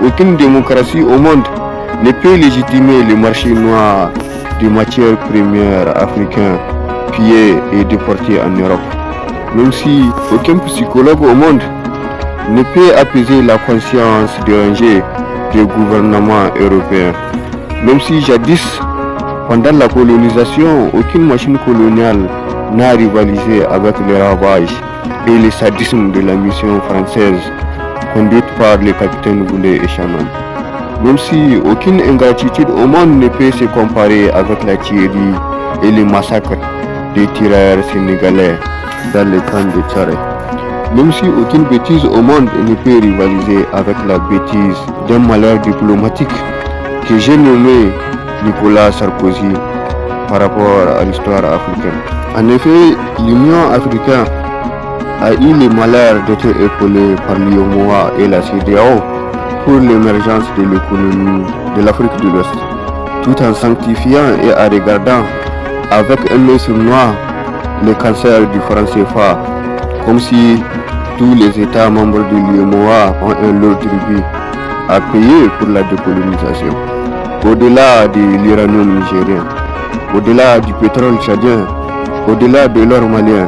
Aucune démocratie au monde ne peut légitimer le marché noir des matières premières africains pillés et déportés en Europe. Même si aucun psychologue au monde ne peut apaiser la conscience dérangée des gouvernements européens. Même si jadis, pendant la colonisation, aucune machine coloniale n'a rivalisé avec les ravages et le sadisme de la mission française conduite par le capitaine Goulet et Chaman. Même si aucune ingratitude au monde ne peut se comparer avec la tuerie et les massacres des tirailleurs sénégalais dans les camps de Tchare. Même si aucune bêtise au monde ne peut rivaliser avec la bêtise d'un malheur diplomatique que j'ai nommé Nicolas Sarkozy par rapport à l'histoire africaine. En effet, l'Union africaine a eu le malheur d'être épaulée par l'UEMOA et la CEDEAO pour l'émergence de l'économie de l'Afrique de l'Ouest, tout en sanctifiant et en regardant avec un œil sournois le cancer du franc CFA, comme si tous les États membres de l'UEMOA ont un lot tribut à payer pour la décolonisation. Au-delà de l'uranium nigérien, au-delà du pétrole tchadien, au-delà de l'or malien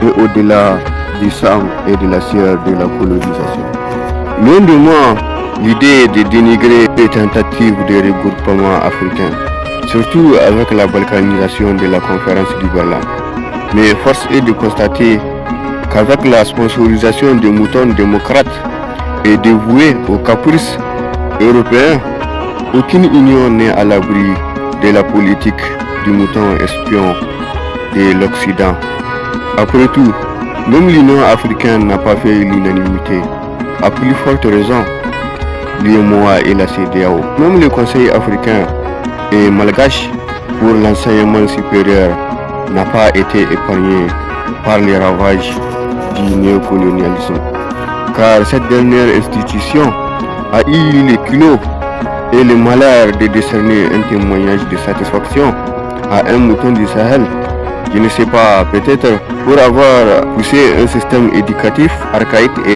et au-delà du sang et de la sueur de la colonisation. Loin de moi l'idée de dénigrer les tentatives de regroupement africain, surtout avec la balkanisation de la conférence du Berlin. Mais force est de constater qu'avec la sponsorisation des moutons démocrates et dévoués aux caprices européens, aucune union n'est à l'abri de la politique du mouton espion de l'Occident. Après tout, même l'Union africaine n'a pas fait l'unanimité. À plus forte raison, l'UEMOA et la CEDEAO. Même le Conseil africain et malgache pour l'enseignement supérieur n'a pas été épargné par les ravages du néocolonialisme. Car cette dernière institution a eu le culot et le malheur de décerner un témoignage de satisfaction à un mouton du Sahel, je ne sais pas, peut-être pour avoir poussé un système éducatif archaïque et